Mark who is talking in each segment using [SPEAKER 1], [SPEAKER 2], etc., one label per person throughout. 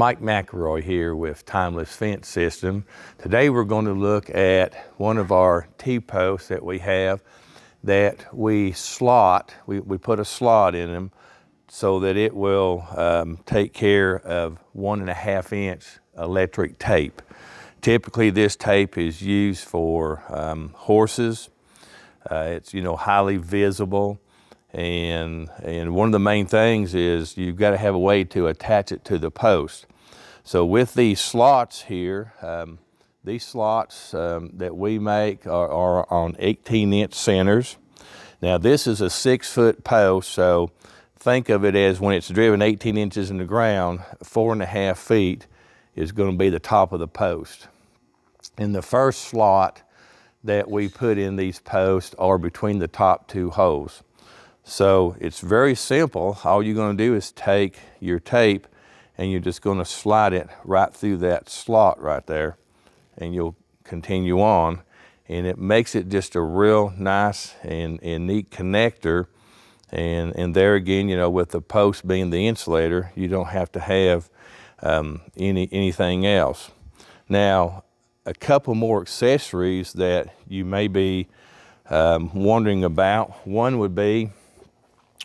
[SPEAKER 1] Mike McElroy here with Timeless Fence System. Today we're going to look at one of our T-posts that we have that we slot, we put a slot in them so that it will take care of 1.5 inch electric tape. Typically this tape is used for horses. It's highly visible. And one of the main things is you've got to have a way to attach it to the post. So with these slots here, these slots that we make are on 18-inch centers. Now this is a 6-foot post, so think of it as when it's driven 18 inches in the ground, 4.5 feet is going to be the top of the post. And the first slot that we put in these posts are between the top two holes. So it's very simple. All you're going to do is take your tape and you're just going to slide it right through that slot right there, and you'll continue on. And it makes it just a real nice and neat connector. And there again, with the post being the insulator, you don't have to have anything else. Now, a couple more accessories that you may be wondering about. One would be,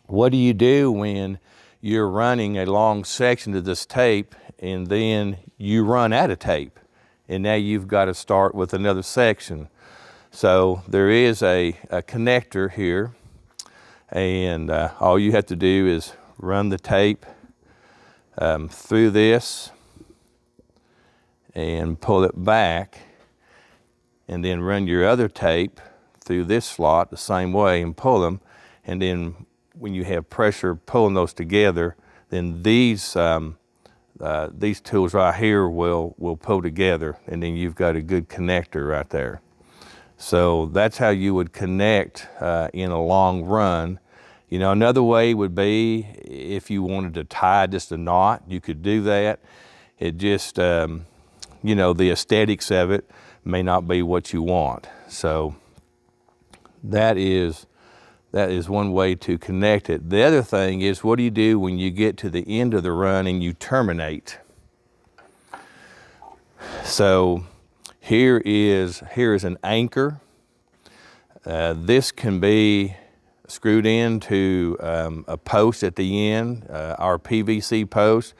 [SPEAKER 1] what do you do when you're running a long section of this tape and then you run out of tape and now you've got to start with another section? So there is a connector here, and all you have to do is run the tape through this and pull it back, and then run your other tape through this slot the same way and pull them, and then when you have pressure pulling those together, then these tools right here will pull together, and then you've got a good connector right there. So that's how you would connect in a long run. Another way would be if you wanted to tie just a knot, you could do that. It just, the aesthetics of it may not be what you want. So that is one way to connect it. The other thing is, what do you do when you get to the end of the run and you terminate? So here is an anchor. This can be screwed into a post at the end, our PVC post.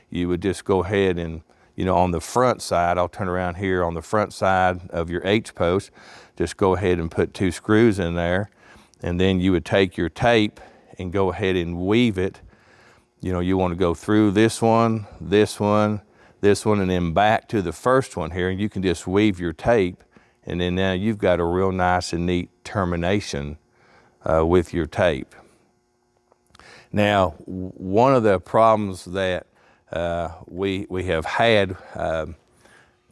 [SPEAKER 1] You would just go ahead and, on the front side, I'll turn around here, on the front side of your H post, just go ahead and put 2 screws in there. And then you would take your tape and go ahead and weave it. You want to go through this one, this one, this one, and then back to the first one here. And you can just weave your tape, and then now you've got a real nice and neat termination with your tape. Now, one of the problems that we have had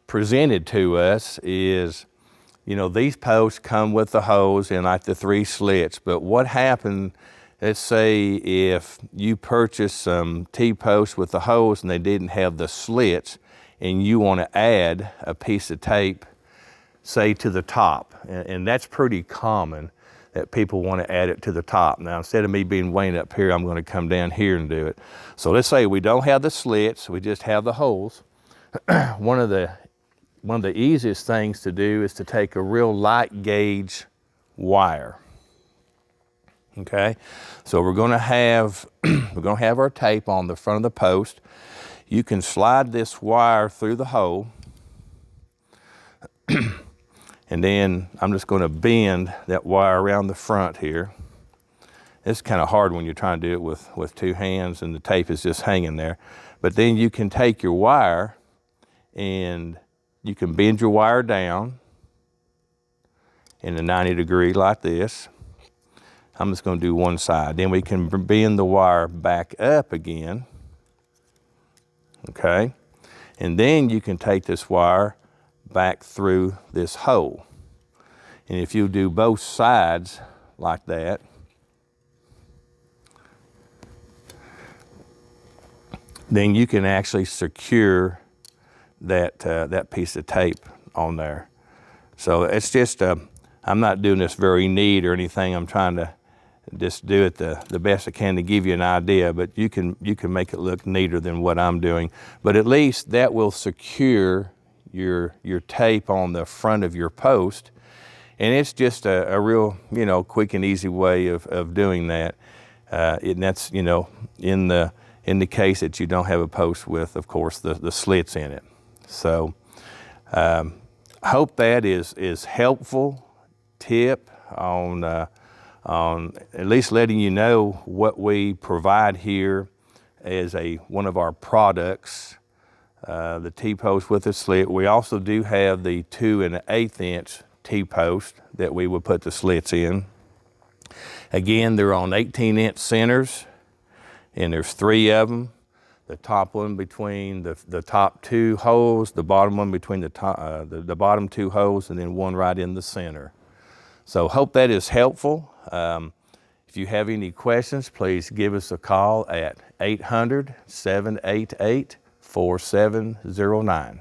[SPEAKER 1] presented to us is, these posts come with the hose and like the 3 slits, but what happened, let's say if you purchase some T-posts with the hose and they didn't have the slits, and you want to add a piece of tape, say to the top, and that's pretty common that people want to add it to the top. Now, instead of me being way up here, I'm going to come down here and do it. So let's say we don't have the slits, we just have the holes. One of the easiest things to do is to take a real light gauge wire. Okay, so we're going to have our tape on the front of the post. You can slide this wire through the hole, and then I'm just going to bend that wire around the front here. It's kind of hard when you're trying to do it with 2 hands and the tape is just hanging there. But then you can take your wire and you can bend your wire down in a 90 degree like this. I'm just going to do one side. Then we can bend the wire back up again. Okay? And then you can take this wire back through this hole. And if you do both sides like that, then you can actually secure that piece of tape on there. So it's just, I'm not doing this very neat or anything. I'm trying to just do it the best I can to give you an idea, but you can make it look neater than what I'm doing. But at least that will secure your tape on the front of your post. And it's just a real, quick and easy way of doing that. And that's, in the case that you don't have a post with, of course, the slits in it. So I hope that is helpful tip on at least letting you know what we provide here as one of our products, the T-post with a slit. We also do have the 2 1/8 inch T-post that we would put the slits in. Again, they're on 18-inch centers, and there's 3 of them. The top one between the top 2 holes, the bottom one between the bottom 2 holes, and then one right in the center. So hope that is helpful. If you have any questions, please give us a call at 800-788-4709.